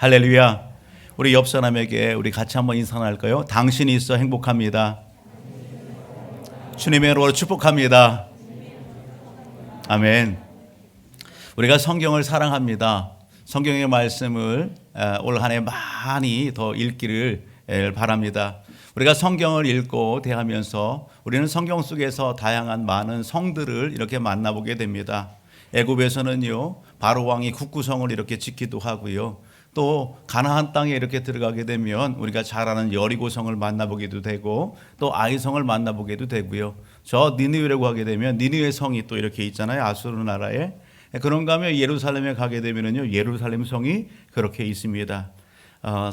할렐루야. 우리 옆 사람에게 우리 같이 한번 인사 나눌까요? 당신이 있어 행복합니다. 주님의 이름으로 축복합니다. 아멘. 우리가 성경을 사랑합니다. 성경의 말씀을 올 한 해 많이 더 읽기를 바랍니다. 우리가 성경을 읽고 대하면서 우리는 성경 속에서 다양한 많은 성들을 이렇게 만나보게 됩니다. 애굽에서는요, 바로 왕이 국구성을 이렇게 짓기도 하고요. 또 가나안 땅에 이렇게 들어가게 되면 우리가 잘 아는 여리고성을 만나보기도 되고 또 아이성을 만나보기도 되고요. 저 니느웨라고 하게 되면 니느웨 성이 또 이렇게 있잖아요. 아수르 나라에. 그런가 하면 예루살렘에 가게 되면요, 예루살렘 성이 그렇게 있습니다.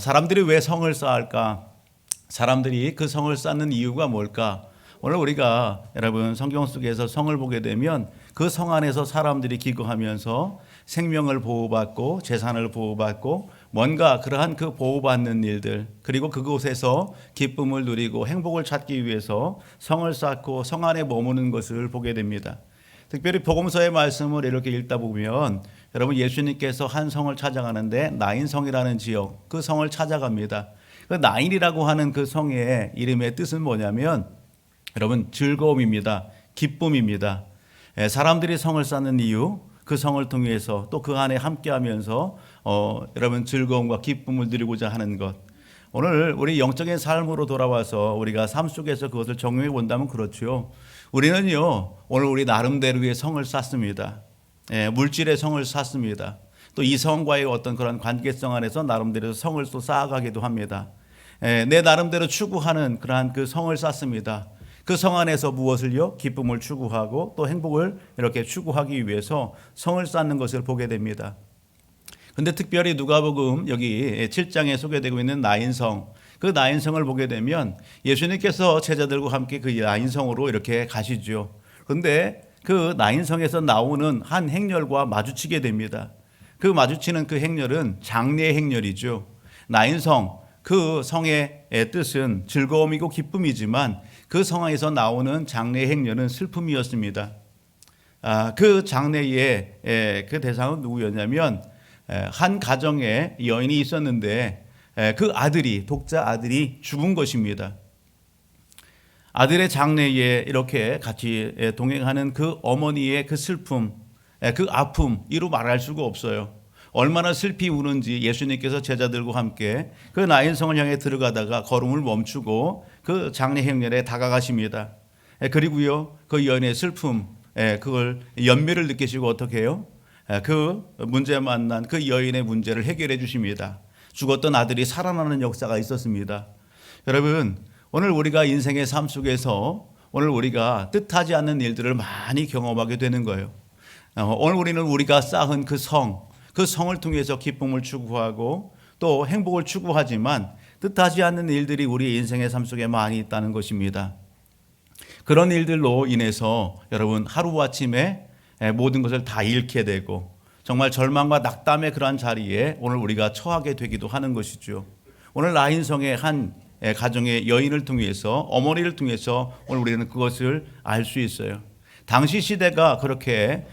사람들이 왜 성을 쌓을까? 사람들이 그 성을 쌓는 이유가 뭘까? 오늘 우리가 여러분 성경 속에서 성을 보게 되면 그 성 안에서 사람들이 기거하면서 생명을 보호받고 재산을 보호받고 뭔가 그러한 그 보호받는 일들, 그리고 그곳에서 기쁨을 누리고 행복을 찾기 위해서 성을 쌓고 성 안에 머무는 것을 보게 됩니다. 특별히 복음서의 말씀을 이렇게 읽다 보면 여러분, 예수님께서 한 성을 찾아가는데 나인성이라는 지역, 그 성을 찾아갑니다. 그 나인이라고 하는 그 성의 이름의 뜻은 뭐냐면 여러분, 즐거움입니다. 기쁨입니다. 사람들이 성을 쌓는 이유, 그 성을 통해서 또 그 안에 함께하면서 여러분 즐거움과 기쁨을 누리고자 하는 것. 오늘 우리 영적인 삶으로 돌아와서 우리가 삶 속에서 그것을 적용해 본다면 그렇죠. 우리는요, 오늘 우리 나름대로의 성을 쌓습니다. 물질의 성을 쌓습니다. 또 이 성과의 어떤 그런 관계성 안에서 나름대로 성을 또 쌓아가기도 합니다. 내 나름대로 추구하는 그러한 그 성을 쌓습니다. 그 성 안에서 무엇을요? 기쁨을 추구하고 또 행복을 이렇게 추구하기 위해서 성을 쌓는 것을 보게 됩니다. 근데 특별히 누가복음 여기 7장에 소개되고 있는 나인성, 그 나인성을 보게 되면 예수님께서 제자들과 함께 그 나인성으로 이렇게 가시죠. 그런데 그 나인성에서 나오는 한 행렬과 마주치게 됩니다. 그 마주치는 그 행렬은 장례 행렬이죠. 나인성, 그 성의 뜻은 즐거움이고 기쁨이지만 그 성에서 나오는 장례 행렬은 슬픔이었습니다. 그 장례의 그 대상은 누구였냐면 한 가정에 여인이 있었는데 그 아들이, 독자 아들이 죽은 것입니다. 아들의 장례에 이렇게 같이 동행하는 그 어머니의 그 슬픔, 그 아픔, 이루 말할 수가 없어요. 얼마나 슬피 우는지 예수님께서 제자들과 함께 그 나인성을 향해 들어가다가 걸음을 멈추고 그 장례 행렬에 다가가십니다. 그리고요, 그 여인의 슬픔, 그걸 연민을 느끼시고 어떻게 해요? 그 문제 만난 그 여인의 문제를 해결해 주십니다. 죽었던 아들이 살아나는 역사가 있었습니다. 여러분, 오늘 우리가 인생의 삶 속에서 오늘 우리가 뜻하지 않는 일들을 많이 경험하게 되는 거예요. 오늘 우리는 우리가 쌓은 그 성을 통해서 기쁨을 추구하고 또 행복을 추구하지만 뜻하지 않는 일들이 우리 인생의 삶 속에 많이 있다는 것입니다. 그런 일들로 인해서 여러분, 하루아침에 모든 것을 다 잃게 되고 정말 절망과 낙담의 그러한 자리에 오늘 우리가 처하게 되기도 하는 것이죠. 오늘 나인성의 한 가정의 여인을 통해서, 어머니를 통해서 오늘 우리는 그것을 알 수 있어요. 당시 시대가 그렇게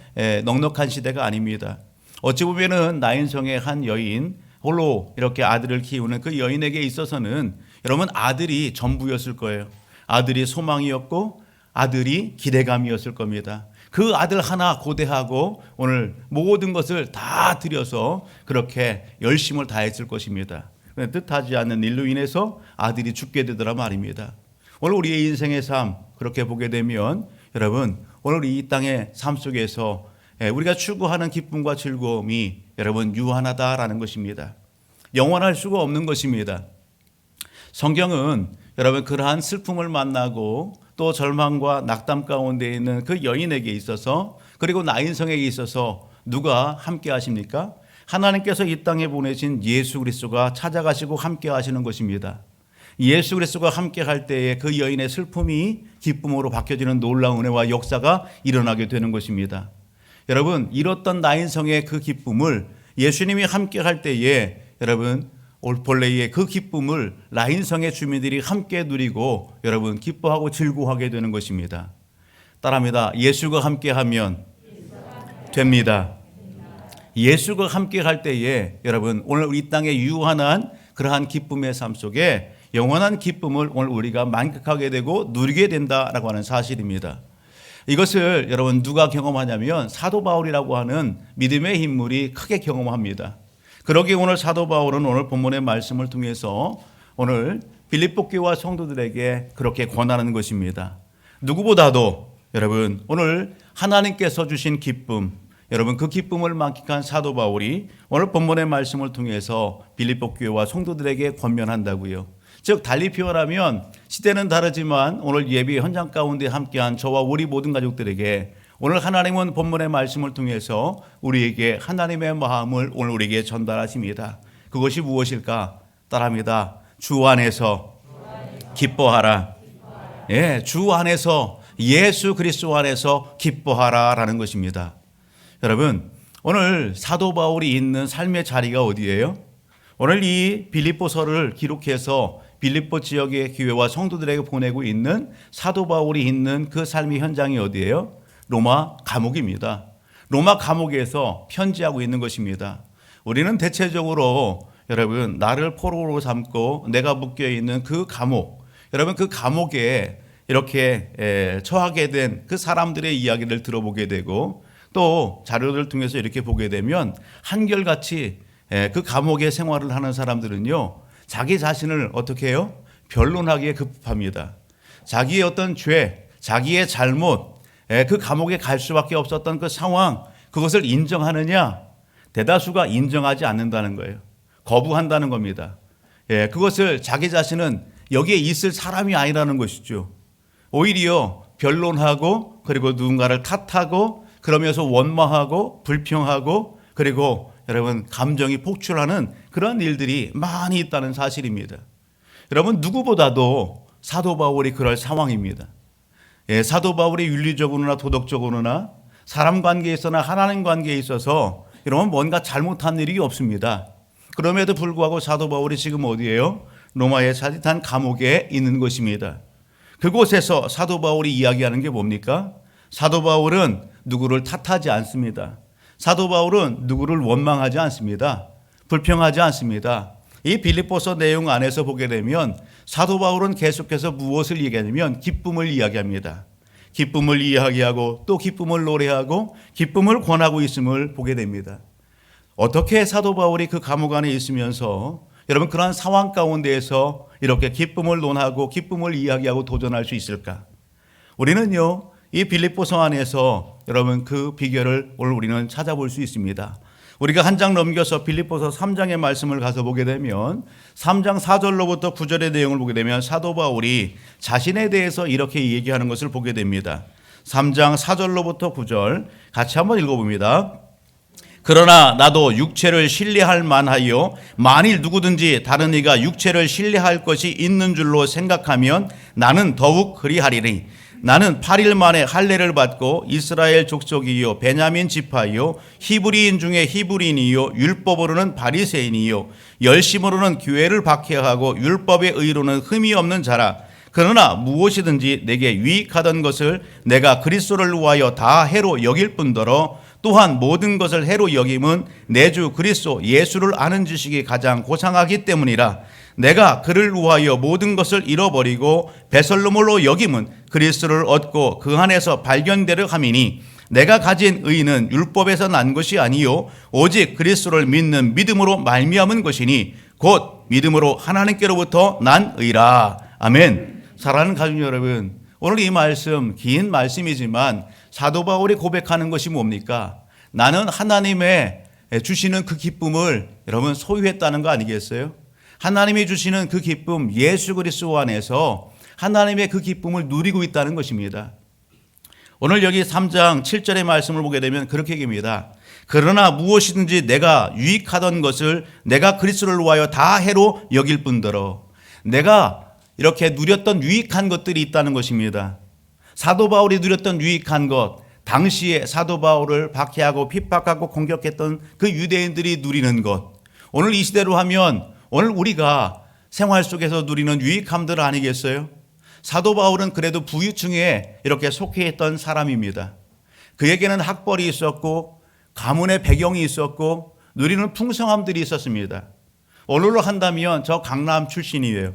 넉넉한 시대가 아닙니다. 어찌 보면은 나인성의 한 여인, 홀로 이렇게 아들을 키우는 그 여인에게 있어서는 여러분, 아들이 전부였을 거예요. 아들이 소망이었고 아들이 기대감이었을 겁니다. 그 아들 하나 고대하고 오늘 모든 것을 다 들여서 그렇게 열심을 다했을 것입니다. 그런데 뜻하지 않는 일로 인해서 아들이 죽게 되더라 말입니다. 오늘 우리의 인생의 삶 그렇게 보게 되면 여러분, 오늘 이 땅의 삶 속에서 우리가 추구하는 기쁨과 즐거움이 여러분 유한하다라는 것입니다. 영원할 수가 없는 것입니다. 성경은 여러분, 그러한 슬픔을 만나고 또 절망과 낙담 가운데 있는 그 여인에게 있어서, 그리고 나인성에게 있어서 누가 함께 하십니까? 하나님께서 이 땅에 보내신 예수 그리스도가 찾아가시고 함께 하시는 것입니다. 예수 그리스도가 함께 할 때에 그 여인의 슬픔이 기쁨으로 바뀌어지는 놀라운 은혜와 역사가 일어나게 되는 것입니다. 여러분, 잃었던 나인성의 그 기쁨을 예수님이 함께 할 때에 여러분, 본래의 그 기쁨을 나인성의 주민들이 함께 누리고 여러분 기뻐하고 즐거워하게 되는 것입니다. 따라합니다. 예수가 함께하면 됩니다. 예수가 함께 갈 때에 여러분 오늘 이 땅에 유한한 그러한 기쁨의 삶 속에 영원한 기쁨을 오늘 우리가 만끽하게 되고 누리게 된다라고 하는 사실입니다. 이것을 여러분 누가 경험하냐면 사도 바울이라고 하는 믿음의 인물이 크게 경험합니다. 그러기에 오늘 사도 바울은 오늘 본문의 말씀을 통해서 오늘 빌립보 교회와 성도들에게 그렇게 권하는 것입니다. 누구보다도 여러분 오늘 하나님께서 주신 기쁨, 여러분 그 기쁨을 만끽한 사도 바울이 오늘 본문의 말씀을 통해서 빌립보 교회와 성도들에게 권면한다고요. 즉 달리 표현하면 시대는 다르지만 오늘 예배 현장 가운데 함께한 저와 우리 모든 가족들에게 오늘 하나님은 본문의 말씀을 통해서 우리에게 하나님의 마음을 오늘 우리에게 전달하십니다. 그것이 무엇일까? 따라합니다. 주 안에서 기뻐하라. 예, 주 안에서 예수 그리스도 안에서 기뻐하라라는 것입니다. 여러분 오늘 사도 바울이 있는 삶의 자리가 어디예요? 오늘 이 빌립보서를 기록해서 빌립보 지역의 교회와 성도들에게 보내고 있는 사도 바울이 있는 그 삶의 현장이 어디예요? 로마 감옥입니다. 로마 감옥에서 편지하고 있는 것입니다. 우리는 대체적으로 여러분 나를 포로로 삼고 내가 묶여 있는 그 감옥, 여러분 그 감옥에 이렇게 처하게 된 그 사람들의 이야기를 들어보게 되고 또 자료를 통해서 이렇게 보게 되면 한결같이 그 감옥의 생활을 하는 사람들은요 자기 자신을 어떻게 해요? 변론하기에 급합니다. 자기의 어떤 죄, 자기의 잘못, 그 감옥에 갈 수밖에 없었던 그 상황, 그것을 인정하느냐? 대다수가 인정하지 않는다는 거예요. 거부한다는 겁니다. 그것을 자기 자신은 여기에 있을 사람이 아니라는 것이죠. 오히려 변론하고 그리고 누군가를 탓하고 그러면서 원망하고 불평하고 그리고 여러분 감정이 폭출하는 그런 일들이 많이 있다는 사실입니다. 여러분 누구보다도 사도 바울이 그럴 상황입니다. 사도 바울이 윤리적으로나 도덕적으로나 사람 관계에 있어나 하나님 관계에 있어서 여러분 뭔가 잘못한 일이 없습니다. 그럼에도 불구하고 사도 바울이 지금 어디예요? 로마의 자릿한 감옥에 있는 것입니다. 그곳에서 사도 바울이 이야기하는 게 뭡니까? 사도 바울은 누구를 탓하지 않습니다. 사도 바울은 누구를 원망하지 않습니다. 불평하지 않습니다. 이 빌립보서 내용 안에서 보게 되면 사도 바울은 계속해서 무엇을 얘기하냐면 기쁨을 이야기합니다. 기쁨을 이야기하고 또 기쁨을 노래하고 기쁨을 권하고 있음을 보게 됩니다. 어떻게 사도 바울이 그 감옥 안에 있으면서 여러분 그러한 상황 가운데에서 이렇게 기쁨을 논하고 기쁨을 이야기하고 도전할 수 있을까? 우리는요 이 빌립보서 안에서 여러분 그 비결을 오늘 우리는 찾아볼 수 있습니다. 우리가 한 장 넘겨서 빌립보서 3장의 말씀을 가서 보게 되면 3장 4절로부터 9절의 내용을 보게 되면 사도 바울이 자신에 대해서 이렇게 얘기하는 것을 보게 됩니다. 3장 4절로부터 9절 같이 한번 읽어봅니다. 그러나 나도 육체를 신뢰할 만하여 만일 누구든지 다른 이가 육체를 신뢰할 것이 있는 줄로 생각하면 나는 더욱 그리하리니 나는 8일 만에 할례를 받고 이스라엘 족속이요 베냐민 지파요 히브리인 중에 히브리인이요 율법으로는 바리새인이요 열심으로는 교회를 박해하고 율법의 의로는 흠이 없는 자라. 그러나 무엇이든지 내게 유익하던 것을 내가 그리스도를 위하여 다 해로 여길 뿐더러 또한 모든 것을 해로 여김은 내 주 그리스도 예수를 아는 지식이 가장 고상하기 때문이라. 내가 그를 위하여 모든 것을 잃어버리고 배설물로 여김은 그리스도를 얻고 그 안에서 발견되려 함이니 내가 가진 의는 율법에서 난 것이 아니요 오직 그리스도를 믿는 믿음으로 말미암은 것이니 곧 믿음으로 하나님께로부터 난 의라. 아멘. 사랑하는 가족 여러분, 오늘 이 말씀 긴 말씀이지만 사도 바울이 고백하는 것이 뭡니까? 나는 하나님의 주시는 그 기쁨을 여러분 소유했다는 거 아니겠어요? 하나님이 주시는 그 기쁨, 예수 그리스도 안에서 하나님의 그 기쁨을 누리고 있다는 것입니다. 오늘 여기 3장 7절의 말씀을 보게 되면 그렇게 얘기합니다. 그러나 무엇이든지 내가 유익하던 것을 내가 그리스도를 위하여 다 해로 여길 뿐더러 내가 이렇게 누렸던 유익한 것들이 있다는 것입니다. 사도 바울이 누렸던 유익한 것, 당시에 사도 바울을 박해하고 핍박하고 공격했던 그 유대인들이 누리는 것, 오늘 이 시대로 하면 오늘 우리가 생활 속에서 누리는 유익함들 아니겠어요? 사도 바울은 그래도 부유층에 이렇게 속해 있던 사람입니다. 그에게는 학벌이 있었고 가문의 배경이 있었고 누리는 풍성함들이 있었습니다. 언어로 한다면 저 강남 출신이에요.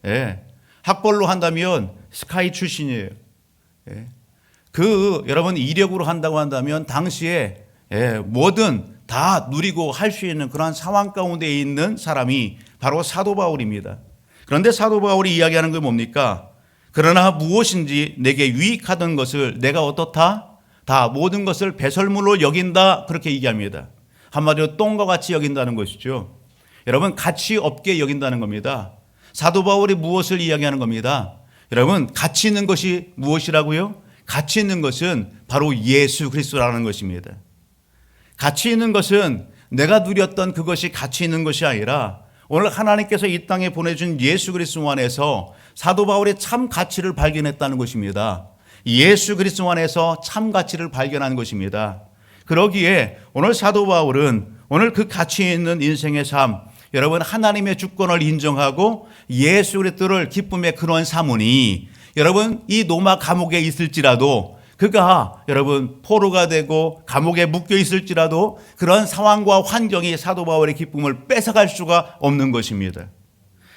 예. 학벌로 한다면 스카이 출신이에요. 예. 여러분 이력으로 한다고 한다면 당시에 뭐든 다 누리고 할 수 있는 그런 상황 가운데 있는 사람이 바로 사도 바울입니다. 그런데 사도 바울이 이야기하는 게 뭡니까? 그러나 무엇인지 내게 유익하던 것을 내가 어떻다? 다 모든 것을 배설물로 여긴다. 그렇게 얘기합니다. 한마디로 똥과 같이 여긴다는 것이죠. 여러분 가치 없게 여긴다는 겁니다. 사도 바울이 무엇을 이야기하는 겁니다. 여러분 가치 있는 것이 무엇이라고요? 가치 있는 것은 바로 예수 그리스도라는 것입니다. 가치 있는 것은 내가 누렸던 그것이 가치 있는 것이 아니라 오늘 하나님께서 이 땅에 보내준 예수 그리스도 안에서 사도 바울이 참 가치를 발견했다는 것입니다. 예수 그리스도 안에서 참 가치를 발견한 것입니다. 그러기에 오늘 사도 바울은 오늘 그 가치 있는 인생의 삶, 여러분 하나님의 주권을 인정하고 예수 그리스도를 기쁨의 근원 삼으니 여러분 이 로마 감옥에 있을지라도 그가 여러분 포로가 되고 감옥에 묶여 있을지라도 그런 상황과 환경이 사도 바울의 기쁨을 뺏어갈 수가 없는 것입니다.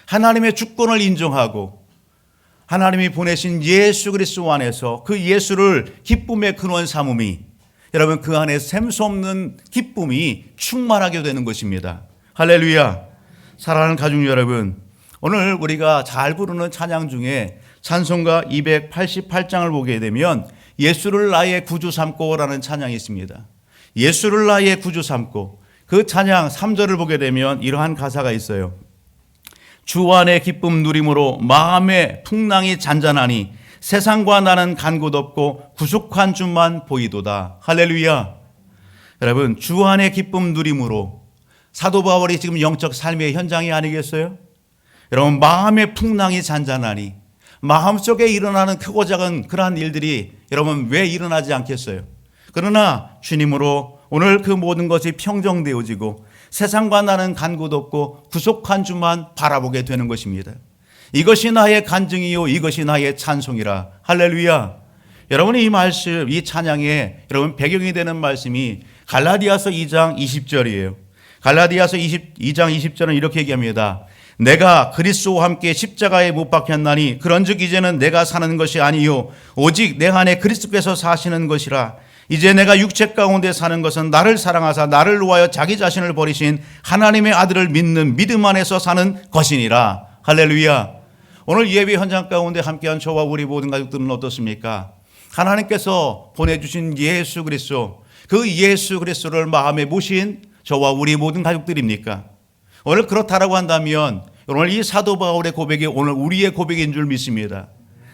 하나님의 주권을 인정하고 하나님이 보내신 예수 그리스도 안에서 그 예수를 기쁨의 근원 삼음이 여러분 그 안에 샘수 없는 기쁨이 충만하게 되는 것입니다. 할렐루야. 사랑하는 가족 여러분, 오늘 우리가 잘 부르는 찬양 중에 찬송가 288장을 보게 되면 예수를 나의 구주 삼고라는 찬양이 있습니다. 예수를 나의 구주 삼고 그 찬양 3절을 보게 되면 이러한 가사가 있어요. 주 안에 기쁨 누림으로 마음의 풍랑이 잔잔하니 세상과 나는 간 곳 없고 구속한 주만 보이도다. 할렐루야. 여러분 주 안에 기쁨 누림으로 사도 바울이 지금 영적 삶의 현장이 아니겠어요? 여러분 마음의 풍랑이 잔잔하니 마음속에 일어나는 크고 작은 그러한 일들이 여러분 왜 일어나지 않겠어요? 그러나 주님으로 오늘 그 모든 것이 평정되어지고 세상과 나는 간 곳 없고 구속한 주만 바라보게 되는 것입니다. 이것이 나의 간증이요 이것이 나의 찬송이라. 할렐루야. 여러분이 이 말씀 이 찬양에 여러분 배경이 되는 말씀이 갈라디아서 2장 20절이에요. 갈라디아서 2장 20절은 이렇게 얘기합니다. 내가 그리스도와 함께 십자가에 못 박혔나니 그런즉 이제는 내가 사는 것이 아니요 오직 내 안에 그리스도께서 사시는 것이라. 이제 내가 육체 가운데 사는 것은 나를 사랑하사 나를 위하여 자기 자신을 버리신 하나님의 아들을 믿는 믿음 안에서 사는 것이니라. 할렐루야. 오늘 예배 현장 가운데 함께한 저와 우리 모든 가족들은 어떻습니까? 하나님께서 보내주신 예수 그리스도, 그 예수 그리스도를 마음에 모신 저와 우리 모든 가족들입니까? 오늘 그렇다라고 한다면 오늘 이 사도 바울의 고백이 오늘 우리의 고백인 줄 믿습니다.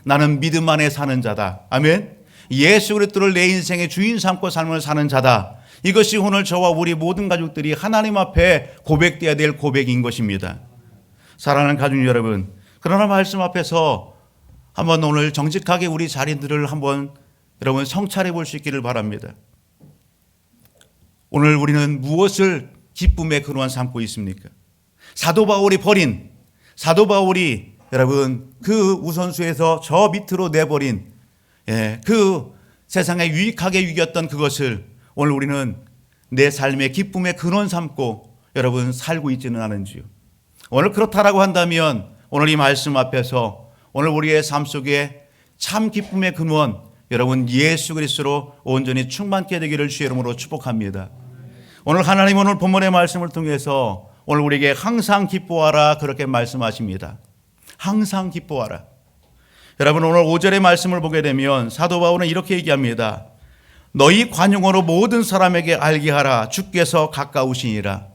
나는 믿음 안에 사는 자다. 아멘. 예수 그리스도를 내 인생의 주인 삼고 삶을 사는 자다. 이것이 오늘 저와 우리 모든 가족들이 하나님 앞에 고백되어야 될 고백인 것입니다. 사랑하는 가족 여러분, 그러나 말씀 앞에서 한번 오늘 정직하게 우리 자리들을 한번 여러분 성찰해 볼 수 있기를 바랍니다. 오늘 우리는 무엇을 기쁨의 근원 삼고 있습니까? 사도 바울이 여러분 그 우선수에서 저 밑으로 내버린 그 세상에 유익하게 여겼던 그것을 오늘 우리는 내 삶의 기쁨의 근원 삼고 여러분 살고 있지는 않은지요. 오늘 그렇다라고 한다면 오늘 이 말씀 앞에서 오늘 우리의 삶 속에 참 기쁨의 근원 여러분 예수 그리스도로 온전히 충만케 되기를 주의 이름으로 축복합니다. 오늘 하나님 오늘 본문의 말씀을 통해서 오늘 우리에게 항상 기뻐하라 그렇게 말씀하십니다. 항상 기뻐하라. 여러분 오늘 5절의 말씀을 보게 되면 사도 바울은 이렇게 얘기합니다. 너희 관용으로 모든 사람에게 알게 하라. 주께서 가까우시니라.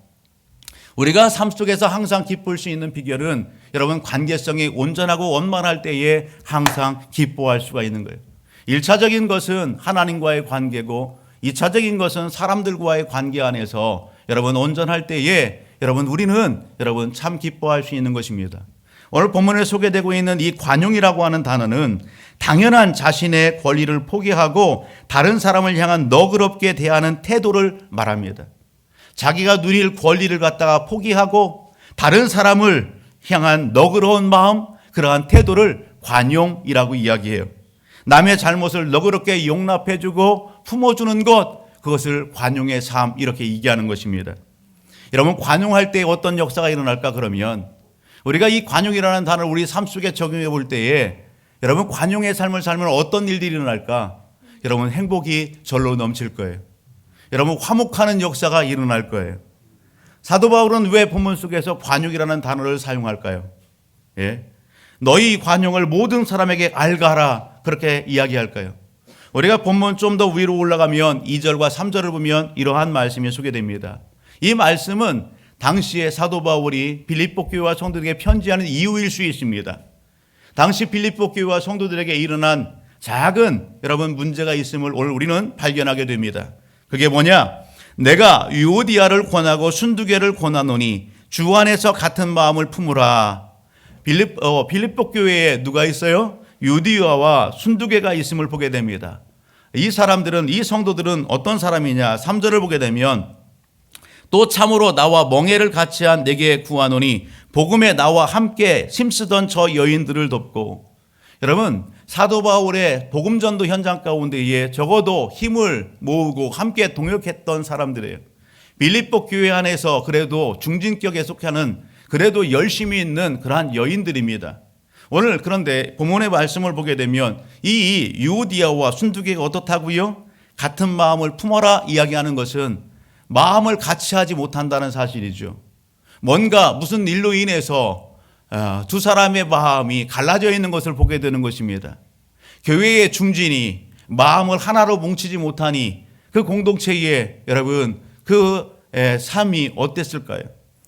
우리가 삶 속에서 항상 기쁠 수 있는 비결은 여러분 관계성이 온전하고 원만할 때에 항상 기뻐할 수가 있는 거예요. 1차적인 것은 하나님과의 관계고 2차적인 것은 사람들과의 관계 안에서 여러분 온전할 때에 여러분 우리는 여러분 참 기뻐할 수 있는 것입니다. 오늘 본문에 소개되고 있는 이 관용이라고 하는 단어는 당연한 자신의 권리를 포기하고 다른 사람을 향한 너그럽게 대하는 태도를 말합니다. 자기가 누릴 권리를 갖다가 포기하고 다른 사람을 향한 너그러운 마음, 그러한 태도를 관용이라고 이야기해요. 남의 잘못을 너그럽게 용납해주고 품어주는 것, 그것을 관용의 삶 이렇게 얘기하는 것입니다. 여러분, 관용할 때 어떤 역사가 일어날까? 그러면 우리가 이 관용이라는 단어를 우리 삶 속에 적용해 볼 때에 여러분, 관용의 삶을 살면 어떤 일들이 일어날까? 여러분, 행복이 절로 넘칠 거예요. 여러분, 화목하는 역사가 일어날 거예요. 사도 바울은 왜 본문 속에서 관용이라는 단어를 사용할까요? 예? 너희 관용을 모든 사람에게 알가라, 그렇게 이야기할까요? 우리가 본문 좀 더 위로 올라가면 2절과 3절을 보면 이러한 말씀이 소개됩니다. 이 말씀은 당시에 사도 바울이 빌립보 교회와 성도들에게 편지하는 이유일 수 있습니다. 당시 빌립보 교회와 성도들에게 일어난 작은 여러분 문제가 있음을 오늘 우리는 발견하게 됩니다. 그게 뭐냐? 내가 유오디아를 권하고 순두개를 권하노니 주 안에서 같은 마음을 품으라. 빌립보 교회에 누가 있어요? 유디아와 순두개가 있음을 보게 됩니다. 이 사람들은, 이 성도들은 어떤 사람이냐? 3절을 보게 되면 또 참으로 나와 멍에를 같이 한 내게 구하노니 복음에 나와 함께 힘쓰던 저 여인들을 돕고. 여러분, 사도 바울의 복음 전도 현장 가운데에 적어도 힘을 모으고 함께 동역했던 사람들이에요. 빌립보 교회 안에서 그래도 중진격에 속하는, 그래도 열심히 있는 그러한 여인들입니다. 오늘 그런데 본문의 말씀을 보게 되면 이 유오디아와 순두개가 어떻다고요? 같은 마음을 품어라 이야기하는 것은 마음을 같이 하지 못한다는 사실이죠. 뭔가 무슨 일로 인해서 두 사람의 마음이 갈라져 있는 것을 보게 되는 것입니다. 교회의 중진이 마음을 하나로 뭉치지 못하니 그 공동체에 여러분 그 삶이 어땠을까요?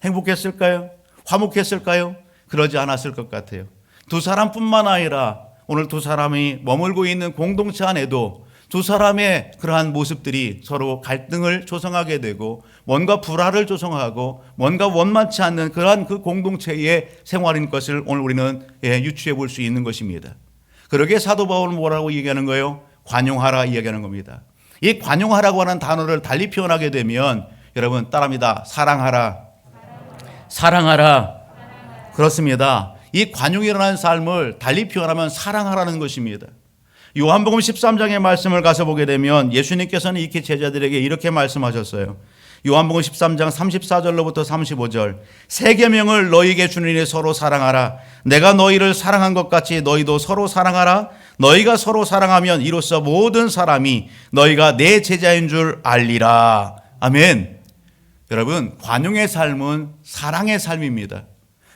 행복했을까요? 화목했을까요? 그러지 않았을 것 같아요. 두 사람뿐만 아니라 오늘 두 사람이 머물고 있는 공동체 안에도 두 사람의 그러한 모습들이 서로 갈등을 조성하게 되고 뭔가 불화를 조성하고 뭔가 원만치 않는 그러한 그 공동체의 생활인 것을 오늘 우리는 유추해 볼 수 있는 것입니다. 그러게 사도 바울은 뭐라고 얘기하는 거예요? 관용하라 이야기하는 겁니다. 이 관용하라고 하는 단어를 달리 표현하게 되면 여러분 따라합니다. 사랑하라. 사랑하라. 그렇습니다. 이 관용이라는 삶을 달리 표현하면 사랑하라는 것입니다. 요한복음 13장의 말씀을 가서 보게 되면 예수님께서는 이렇게 제자들에게 이렇게 말씀하셨어요. 요한복음 13장 34절로부터 35절. 새 계명을 너희에게 주노니 서로 사랑하라. 내가 너희를 사랑한 것 같이 너희도 서로 사랑하라. 너희가 서로 사랑하면 이로써 모든 사람이 너희가 내 제자인 줄 알리라. 아멘. 여러분, 관용의 삶은 사랑의 삶입니다.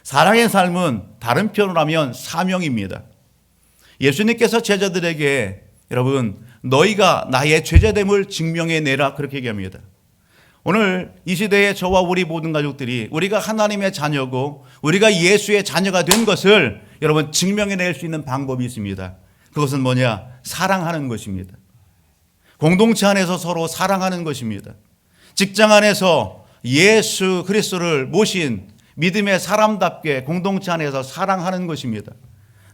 사랑의 삶은 다른 표현으로 하면 사명입니다. 예수님께서 제자들에게 여러분 너희가 나의 제자됨을 증명해내라 그렇게 얘기합니다. 오늘 이 시대에 저와 우리 모든 가족들이 우리가 하나님의 자녀고 우리가 예수의 자녀가 된 것을 여러분 증명해낼 수 있는 방법이 있습니다. 그것은 뭐냐? 사랑하는 것입니다. 공동체 안에서 서로 사랑하는 것입니다. 직장 안에서 예수 그리스도를 모신 믿음의 사람답게 공동체 안에서 사랑하는 것입니다.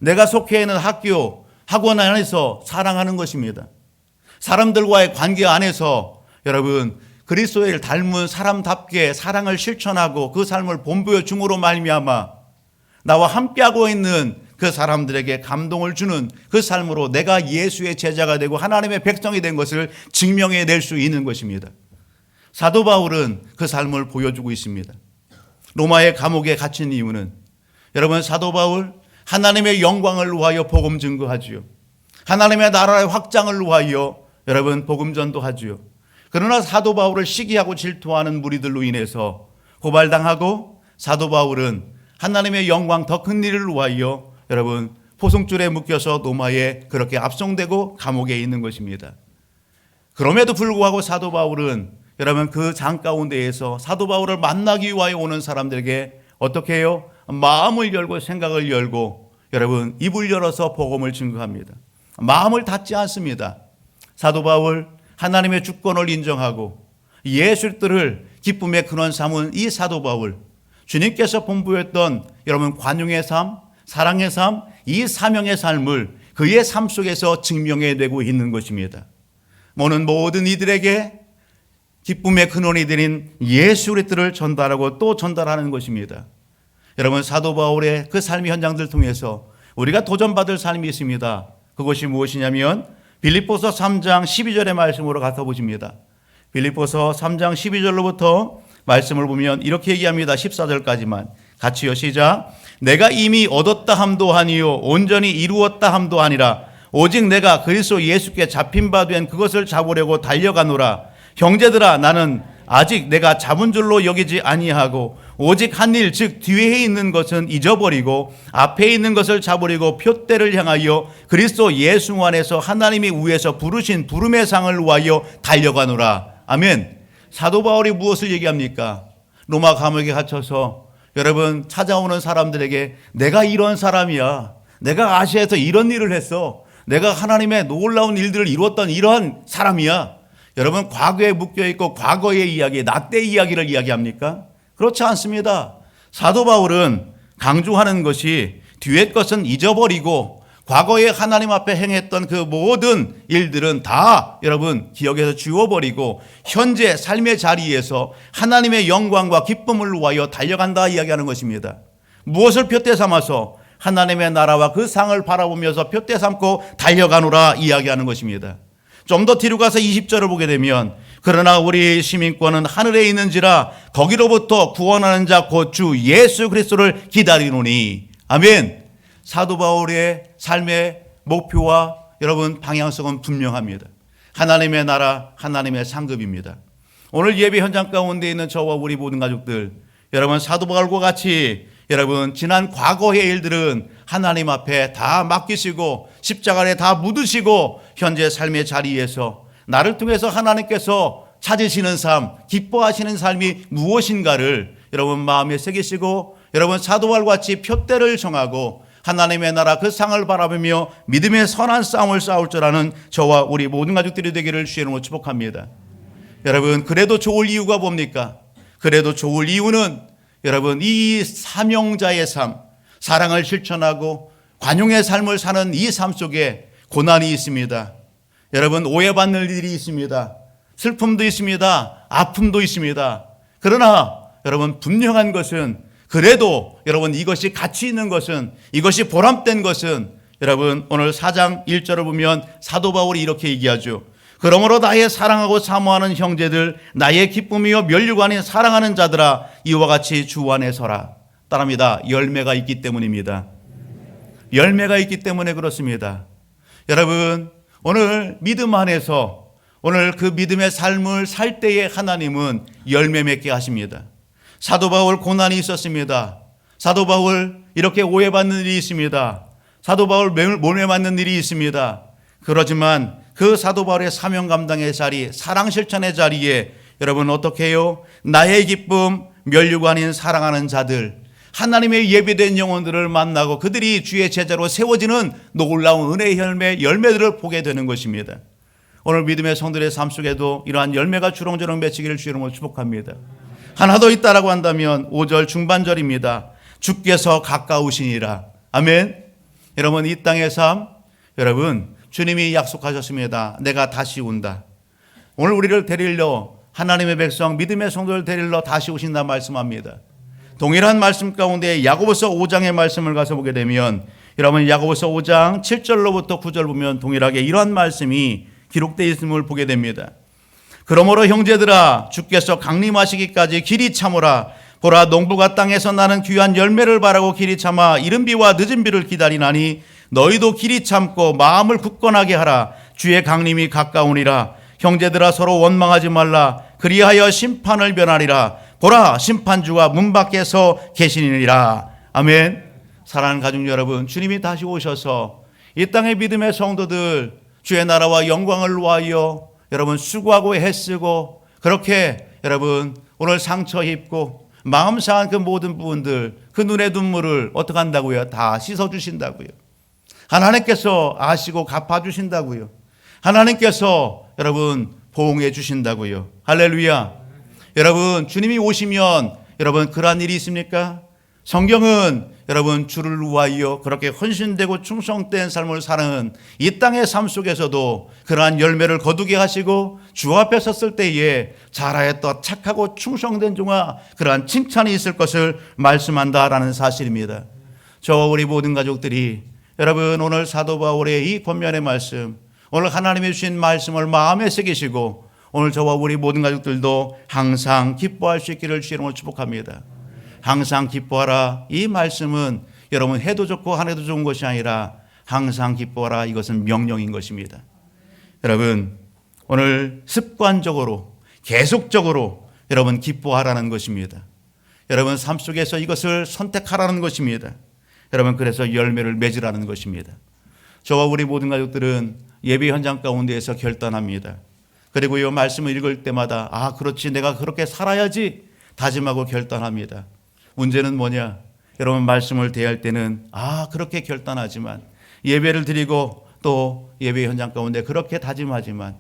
내가 속해 있는 학교, 학원 안에서 사랑하는 것입니다. 사람들과의 관계 안에서 여러분 그리스도를 닮은 사람답게 사랑을 실천하고 그 삶을 본보여 줌으로 말미암아 나와 함께하고 있는 그 사람들에게 감동을 주는 그 삶으로 내가 예수의 제자가 되고 하나님의 백성이 된 것을 증명해낼 수 있는 것입니다. 사도 바울은 그 삶을 보여주고 있습니다. 로마의 감옥에 갇힌 이유는 여러분 사도 바울 하나님의 영광을 위하여 복음 증거하지요. 하나님의 나라의 확장을 위하여 여러분 복음 전도하지요. 그러나 사도 바울을 시기하고 질투하는 무리들로 인해서 고발당하고 사도 바울은 하나님의 영광 더 큰 일을 위하여 여러분 포송줄에 묶여서 로마에 그렇게 압송되고 감옥에 있는 것입니다. 그럼에도 불구하고 사도 바울은 여러분 그 장 가운데에서 사도 바울을 만나기 위하여 오는 사람들에게 어떻게 해요? 마음을 열고 생각을 열고 여러분 입을 열어서 복음을 증거합니다. 마음을 닫지 않습니다. 사도 바울 하나님의 주권을 인정하고 예수들을 기쁨의 근원 삼은 이 사도 바울 주님께서 본부였던 여러분 관용의 삶, 사랑의 삶, 이 사명의 삶을 그의 삶 속에서 증명해내고 있는 것입니다. 오는 모든 이들에게 기쁨의 근원이 되는 예수 그리스도를 전달하고 또 전달하는 것입니다. 여러분 사도 바울의 그 삶의 현장들 통해서 우리가 도전받을 삶이 있습니다. 그것이 무엇이냐면 빌립보서 3장 12절의 말씀으로 가서 보십니다. 빌립보서 3장 12절로부터 말씀을 보면 이렇게 얘기합니다. 14절까지만 같이요. 시작. 내가 이미 얻었다 함도 아니요 온전히 이루었다 함도 아니라 오직 내가 그리스도 예수께 잡힌 바 된 그것을 잡으려고 달려가노라. 형제들아, 나는 아직 내가 잡은 줄로 여기지 아니하고 오직 한 일, 즉 뒤에 있는 것은 잊어버리고 앞에 있는 것을 잡으려고 표대를 향하여 그리스도 예수 안에서 하나님이 위에서 부르신 부름의 상을 위하여 달려가노라. 아멘. 사도 바울이 무엇을 얘기합니까? 로마 감옥에 갇혀서 여러분 찾아오는 사람들에게 내가 이런 사람이야, 내가 아시아에서 이런 일을 했어, 내가 하나님의 놀라운 일들을 이루었던 이런 사람이야. 여러분 과거에 묶여있고 과거의 이야기, 나 때 이야기를 이야기합니까? 그렇지 않습니다. 사도 바울은 강조하는 것이 뒤의 것은 잊어버리고 과거에 하나님 앞에 행했던 그 모든 일들은 다 여러분 기억에서 지워버리고 현재 삶의 자리에서 하나님의 영광과 기쁨을 위하여 달려간다 이야기하는 것입니다. 무엇을 표대 삼아서? 하나님의 나라와 그 상을 바라보면서 표대 삼고 달려가노라 이야기하는 것입니다. 좀 더 뒤로 가서 20절을 보게 되면 그러나 우리 시민권은 하늘에 있는지라 거기로부터 구원하는 자 곧 주 예수 그리스도를 기다리노니. 아멘. 사도 바울의 삶의 목표와 여러분 방향성은 분명합니다. 하나님의 나라, 하나님의 상급입니다. 오늘 예배 현장 가운데 있는 저와 우리 모든 가족들, 여러분 사도 바울과 같이 여러분 지난 과거의 일들은 하나님 앞에 다 맡기시고 십자가에 다 묻으시고 현재 삶의 자리에서 나를 통해서 하나님께서 찾으시는 삶, 기뻐하시는 삶이 무엇인가를 여러분 마음에 새기시고 여러분 사도 바울과 같이 표대를 정하고 하나님의 나라 그 상을 바라보며 믿음의 선한 싸움을 싸울 줄 아는 저와 우리 모든 가족들이 되기를 주의 이름으로 축복합니다. 여러분 그래도 좋을 이유가 뭡니까? 그래도 좋을 이유는 여러분 이 사명자의 삶, 사랑을 실천하고 관용의 삶을 사는 이 삶 속에 고난이 있습니다. 여러분 오해받는 일이 있습니다. 슬픔도 있습니다. 아픔도 있습니다. 그러나 여러분 분명한 것은 그래도 여러분 이것이 가치 있는 것은, 이것이 보람된 것은 여러분 오늘 4장 1절을 보면 사도 바울이 이렇게 얘기하죠. 그러므로 나의 사랑하고 사모하는 형제들, 나의 기쁨이요 면류관인 사랑하는 자들아, 이와 같이 주 안에 서라. 따릅니다. 열매가 있기 때문입니다. 열매가 있기 때문에 그렇습니다. 여러분 오늘 믿음 안에서 오늘 그 믿음의 삶을 살 때에 하나님은 열매 맺게 하십니다. 사도 바울 고난이 있었습니다. 사도 바울 이렇게 오해받는 일이 있습니다. 사도 바울 몰매 맞는 일이 있습니다. 그렇지만 그 사도 바울의 사명 감당의 자리, 사랑 실천의 자리에 여러분 어떻게 해요? 나의 기쁨, 면류관인 사랑하는 자들, 하나님의 예비된 영혼들을 만나고 그들이 주의 제자로 세워지는 놀라운 은혜의 열매들을 보게 되는 것입니다. 오늘 믿음의 성들의 삶 속에도 이러한 열매가 주렁주렁 맺히기를 주의 이름으로 축복합니다. 하나 더 있다라고 한다면 5절 중반절입니다. 주께서 가까우시니라. 아멘. 여러분 이 땅의 삶, 여러분 주님이 약속하셨습니다. 내가 다시 온다. 오늘 우리를 데리러 하나님의 백성 믿음의 성도를 데리러 다시 오신다 말씀합니다. 동일한 말씀 가운데 야고보서 5장의 말씀을 가서 보게 되면 여러분 야고보서 5장 7절로부터 9절 보면 동일하게 이러한 말씀이 기록되어 있음을 보게 됩니다. 그러므로 형제들아 주께서 강림하시기까지 길이 참으라. 보라 농부가 땅에서 나는 귀한 열매를 바라고 길이 참아 이른 비와 늦은 비를 기다리나니 너희도 길이 참고 마음을 굳건하게 하라. 주의 강림이 가까우니라. 형제들아 서로 원망하지 말라. 그리하여 심판을 면하리라. 보라 심판주가 문 밖에서 계시니라. 아멘. 사랑하는 가족 여러분, 주님이 다시 오셔서 이 땅의 믿음의 성도들 주의 나라와 영광을 위하여 여러분 수고하고 애쓰고 그렇게 여러분 오늘 상처 입고 마음 상한 그 모든 부분들 그 눈의 눈물을 어떻게 한다고요? 다 씻어주신다고요. 하나님께서 아시고 갚아주신다고요. 하나님께서 여러분 보응해 주신다고요. 할렐루야. 여러분 주님이 오시면 여러분 그러한 일이 있습니까? 성경은 여러분 주를 위하여 그렇게 헌신되고 충성된 삶을 사는 이 땅의 삶 속에서도 그러한 열매를 거두게 하시고 주 앞에 섰을 때에 잘하였다 착하고 충성된 종아 그러한 칭찬이 있을 것을 말씀한다라는 사실입니다. 저와 우리 모든 가족들이 여러분 오늘 사도 바울의 이 권면의 말씀, 오늘 하나님이 주신 말씀을 마음에 새기시고 오늘 저와 우리 모든 가족들도 항상 기뻐할 수 있기를 주의 이름으로 축복합니다. 항상 기뻐하라. 이 말씀은 여러분 해도 좋고 안 해도 좋은 것이 아니라 항상 기뻐하라. 이것은 명령인 것입니다. 여러분 오늘 습관적으로 계속적으로 여러분 기뻐하라는 것입니다. 여러분 삶 속에서 이것을 선택하라는 것입니다. 여러분 그래서 열매를 맺으라는 것입니다. 저와 우리 모든 가족들은 예배 현장 가운데에서 결단합니다. 그리고 이 말씀을 읽을 때마다 그렇지 내가 그렇게 살아야지 다짐하고 결단합니다. 문제는 뭐냐? 여러분 말씀을 대할 때는 그렇게 결단하지만 예배를 드리고 또 예배 현장 가운데 그렇게 다짐하지만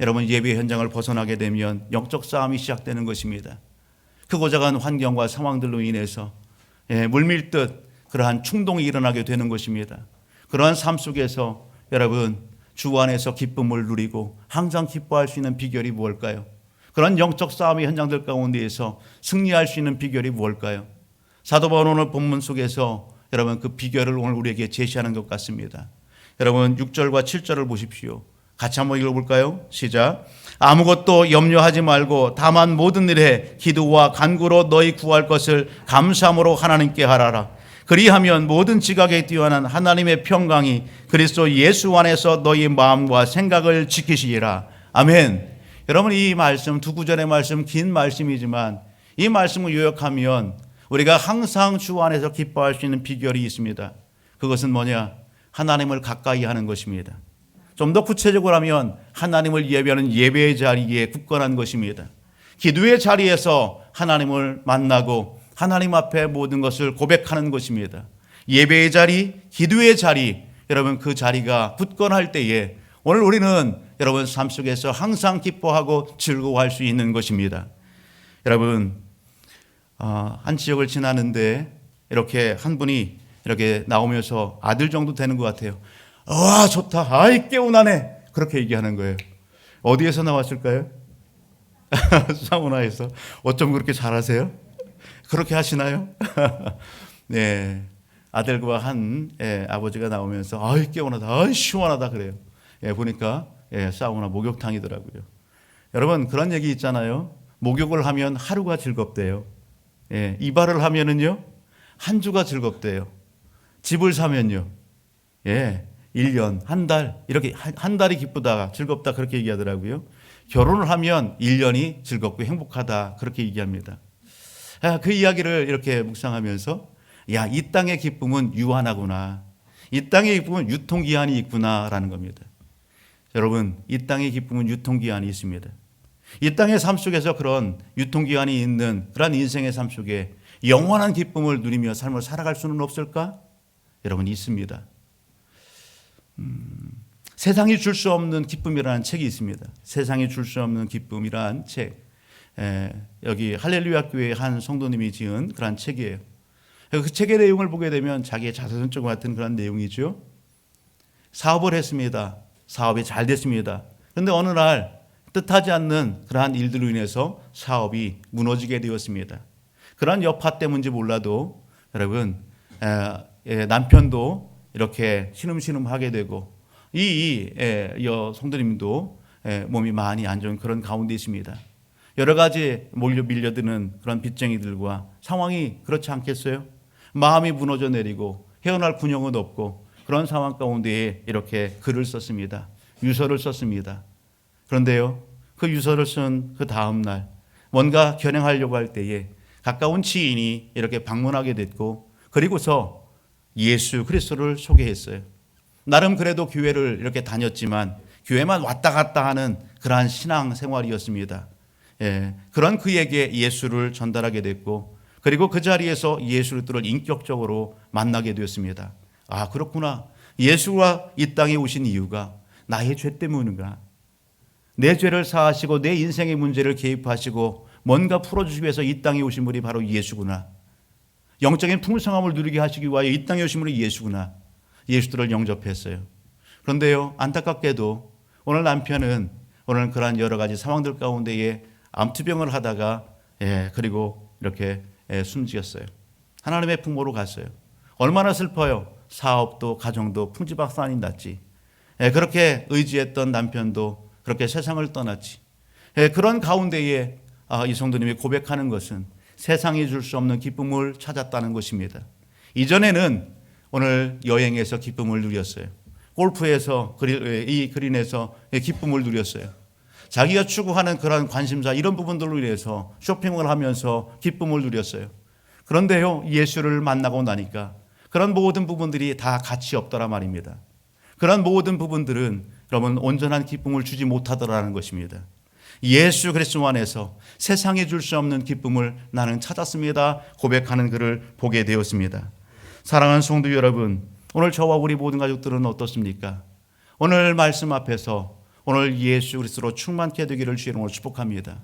여러분 예배 현장을 벗어나게 되면 영적 싸움이 시작되는 것입니다. 크고 작은 환경과 상황들로 인해서 물밀듯 그러한 충동이 일어나게 되는 것입니다. 그러한 삶 속에서 여러분 주 안에서 기쁨을 누리고 항상 기뻐할 수 있는 비결이 무엇일까요? 그런 영적 싸움의 현장들 가운데에서 승리할 수 있는 비결이 무엇일까요? 사도 바울 오늘 본문 속에서 여러분 그 비결을 오늘 우리에게 제시하는 것 같습니다. 여러분 6절과 7절을 보십시오. 같이 한번 읽어볼까요? 시작. 아무것도 염려하지 말고 다만 모든 일에 기도와 간구로 너희 구할 것을 감사함으로 하나님께 하라라. 그리하면 모든 지각에 뛰어난 하나님의 평강이 그리스도 예수 안에서 너희 마음과 생각을 지키시리라. 아멘. 여러분 이 말씀 두 구절의 말씀 긴 말씀이지만 이 말씀을 요약하면 우리가 항상 주 안에서 기뻐할 수 있는 비결이 있습니다. 그것은 뭐냐? 하나님을 가까이 하는 것입니다. 좀 더 구체적으로 하면 하나님을 예배하는 예배의 자리에 굳건한 것입니다. 기도의 자리에서 하나님을 만나고 하나님 앞에 모든 것을 고백하는 것입니다. 예배의 자리, 기도의 자리, 여러분 그 자리가 굳건할 때에 오늘 우리는 여러분 삶 속에서 항상 기뻐하고 즐거워할 수 있는 것입니다. 여러분 한 지역을 지나는데 이렇게 한 분이 이렇게 나오면서 아들 정도 되는 것 같아요. 와 좋다. 아이 깨우나네. 그렇게 얘기하는 거예요. 어디에서 나왔을까요? 사우나에서. 어쩜 그렇게 잘하세요? 그렇게 하시나요? 네, 아들과 한 아버지가 나오면서 아이 깨우나다. 아이 시원하다 그래요. 보니까 사우나 목욕탕이더라고요. 여러분 그런 얘기 있잖아요. 목욕을 하면 하루가 즐겁대요. 이발을 하면은요 한 주가 즐겁대요. 집을 사면요 1년, 한 달 이렇게 한 달이 기쁘다, 즐겁다 그렇게 얘기하더라고요. 결혼을 하면 1년이 즐겁고 행복하다 그렇게 얘기합니다. 그 이야기를 이렇게 묵상하면서 이 땅의 기쁨은 유한하구나. 이 땅의 기쁨은 유통기한이 있구나라는 겁니다. 여러분 이 땅의 기쁨은 유통기한이 있습니다. 이 땅의 삶 속에서 그런 유통기한이 있는 그런 인생의 삶 속에 영원한 기쁨을 누리며 삶을 살아갈 수는 없을까? 여러분 있습니다. 세상이 줄 수 없는 기쁨이라는 책이 있습니다. 세상이 줄 수 없는 기쁨이라는 책. 여기 할렐루야 교회의 한 성도님이 지은 그런 책이에요. 그 책의 내용을 보게 되면 자기의 자서전적 같은 그런 내용이죠. 사업을 했습니다. 사업이 잘 됐습니다. 그런데 어느 날 뜻하지 않는 그러한 일들로 인해서 사업이 무너지게 되었습니다. 그러한 여파 때문인지 몰라도 여러분 남편도 이렇게 신음신음하게 되고 이 성도님도 몸이 많이 안 좋은 그런 가운데 있습니다. 여러 가지 밀려드는 그런 빚쟁이들과 상황이 그렇지 않겠어요? 마음이 무너져 내리고 헤어날 군형은 없고 그런 상황 가운데에 이렇게 글을 썼습니다. 유서를 썼습니다. 그런데요, 그 유서를 쓴 그 다음 날 뭔가 겨냥하려고 할 때에 가까운 지인이 이렇게 방문하게 됐고 그리고서 예수 그리스도를 소개했어요. 나름 그래도 교회를 이렇게 다녔지만 교회만 왔다 갔다 하는 그러한 신앙 생활이었습니다. 그런 그에게 예수를 전달하게 됐고 그리고 그 자리에서 예수를 인격적으로 만나게 되었습니다. 그렇구나. 예수가 이 땅에 오신 이유가 나의 죄 때문인가? 내 죄를 사하시고 내 인생의 문제를 개입하시고 뭔가 풀어주시기 위해서 이 땅에 오신 분이 바로 예수구나. 영적인 풍성함을 누리게 하시기 위하여 이 땅에 오신 분이 예수구나. 예수들을 영접했어요. 그런데요, 안타깝게도 오늘 남편은 오늘 그러한 여러 가지 상황들 가운데에 암투병을 하다가 그리고 이렇게 숨지었어요. 하나님의 풍모로 갔어요. 얼마나 슬퍼요. 사업도 가정도 풍지박산이 났지. 그렇게 의지했던 남편도 그렇게 세상을 떠났지. 그런 가운데에 이 성도님이 고백하는 것은 세상이 줄 수 없는 기쁨을 찾았다는 것입니다. 이전에는 오늘 여행에서 기쁨을 누렸어요. 골프에서 이 그린에서 기쁨을 누렸어요. 자기가 추구하는 그런 관심사 이런 부분들로 인해서 쇼핑을 하면서 기쁨을 누렸어요. 그런데요, 예수를 만나고 나니까 그런 모든 부분들이 다 가치 없더라 말입니다. 그런 모든 부분들은 여러분 온전한 기쁨을 주지 못하더라는 것입니다. 예수 그리스도 안에서 세상에 줄 수 없는 기쁨을 나는 찾았습니다. 고백하는 글을 보게 되었습니다. 사랑하는 성도 여러분, 오늘 저와 우리 모든 가족들은 어떻습니까? 오늘 말씀 앞에서 오늘 예수 그리스도로 충만케 되기를 주의 이름으로 축복합니다.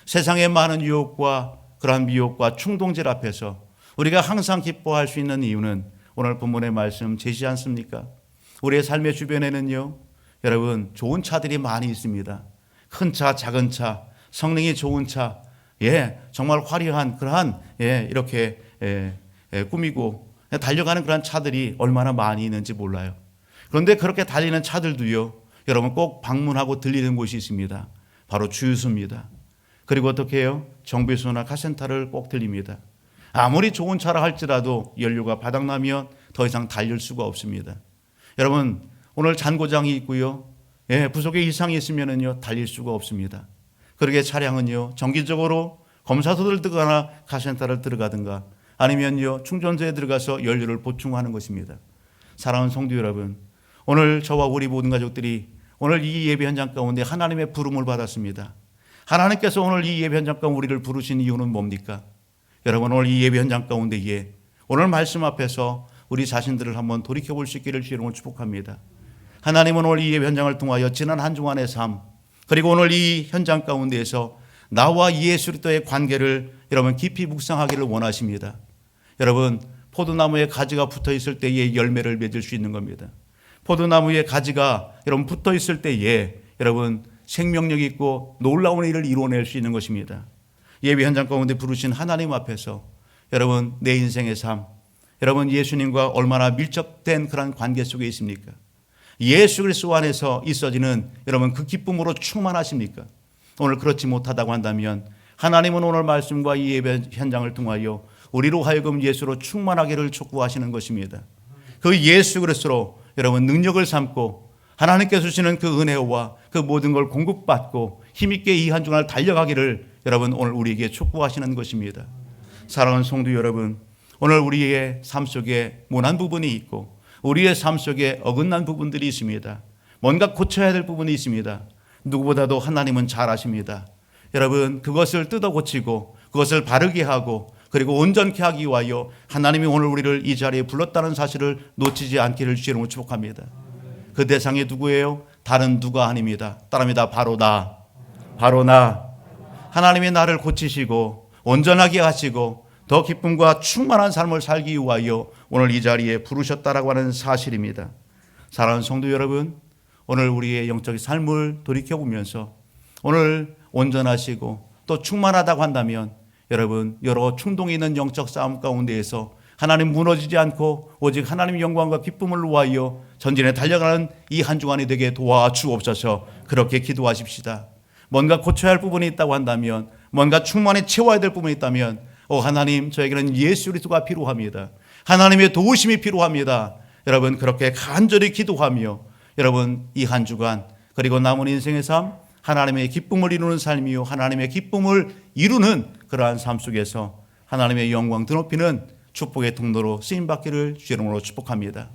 세상의 많은 유혹과 그러한 미혹과 충동질 앞에서 우리가 항상 기뻐할 수 있는 이유는 오늘 본문의 말씀 제시지 않습니까? 우리의 삶의 주변에는요, 여러분 좋은 차들이 많이 있습니다. 큰 차, 작은 차, 성능이 좋은 차, 정말 화려한 그러한 이렇게 꾸미고 달려가는 그런 차들이 얼마나 많이 있는지 몰라요. 그런데 그렇게 달리는 차들도요, 여러분 꼭 방문하고 들리는 곳이 있습니다. 바로 주유소입니다. 그리고 어떻게 해요? 정비소나 카센터를 꼭 들립니다. 아무리 좋은 차라 할지라도 연료가 바닥나면 더 이상 달릴 수가 없습니다. 여러분 오늘 잔고장이 있고요, 부속에 이상이 있으면은요 달릴 수가 없습니다. 그러게 차량은요 정기적으로 검사소를 들어가나 카센터를 들어가든가 아니면요 충전소에 들어가서 연료를 보충하는 것입니다. 사랑하는 성도 여러분, 오늘 저와 우리 모든 가족들이 오늘 이 예배 현장 가운데 하나님의 부름을 받았습니다. 하나님께서 오늘 이 예배 현장 가운데 우리를 부르신 이유는 뭡니까? 여러분 오늘 이 예배 현장 가운데에 오늘 말씀 앞에서 우리 자신들을 한번 돌이켜볼 수 있기를 주의 이름으로 축복합니다. 하나님은 오늘 이 예배 현장을 통하여 지난 한 주간의 삶, 그리고 오늘 이 현장 가운데에서 나와 예수 그리스도의 관계를 여러분 깊이 묵상하기를 원하십니다. 여러분 포도나무에 가지가 붙어 있을 때에 열매를 맺을 수 있는 겁니다. 포도나무에 가지가 여러분 붙어 있을 때에 여러분 생명력이 있고 놀라운 일을 이루어낼 수 있는 것입니다. 예배 현장 가운데 부르신 하나님 앞에서 여러분 내 인생의 삶, 여러분 예수님과 얼마나 밀접된 그런 관계 속에 있습니까? 예수 그리스도 안에서 있어지는 여러분 그 기쁨으로 충만하십니까? 오늘 그렇지 못하다고 한다면 하나님은 오늘 말씀과 이 예배 현장을 통하여 우리로 하여금 예수로 충만하기를 촉구하시는 것입니다. 그 예수 그리스도로 여러분 능력을 삼고 하나님께서 주시는 그 은혜와 그 모든 걸 공급받고 힘있게 이 한 주간을 달려가기를 여러분 오늘 우리에게 촉구하시는 것입니다. 사랑하는 성도 여러분, 오늘 우리의 삶 속에 모난 부분이 있고 우리의 삶 속에 어긋난 부분들이 있습니다. 뭔가 고쳐야 될 부분이 있습니다. 누구보다도 하나님은 잘 아십니다. 여러분 그것을 뜯어 고치고 그것을 바르게 하고 그리고 온전케 하기 위하여 하나님이 오늘 우리를 이 자리에 불렀다는 사실을 놓치지 않기를 주의 이름으로 축복합니다. 그 대상이 누구예요? 다른 누가 아닙니다. 따릅니다. 바로 나. 바로 나. 하나님이 나를 고치시고 온전하게 하시고 더 기쁨과 충만한 삶을 살기 위하여 오늘 이 자리에 부르셨다라고 하는 사실입니다. 사랑하는 성도 여러분, 오늘 우리의 영적 삶을 돌이켜보면서 오늘 온전하시고 또 충만하다고 한다면 여러분 여러 충동이 있는 영적 싸움 가운데에서 하나님 무너지지 않고 오직 하나님의 영광과 기쁨을 위하여 전진에 달려가는 이 한 주간이 되게 도와주옵소서. 그렇게 기도하십시다. 뭔가 고쳐야 할 부분이 있다고 한다면, 뭔가 충만히 채워야 될 부분이 있다면 하나님 저에게는 예수 그리스도가 필요합니다. 하나님의 도우심이 필요합니다. 여러분 그렇게 간절히 기도하며 여러분 이 한 주간 그리고 남은 인생의 삶 하나님의 기쁨을 이루는 삶이요 하나님의 기쁨을 이루는 그러한 삶 속에서 하나님의 영광 드높이는 축복의 통로로 쓰임받기를 주의 이름으로 축복합니다.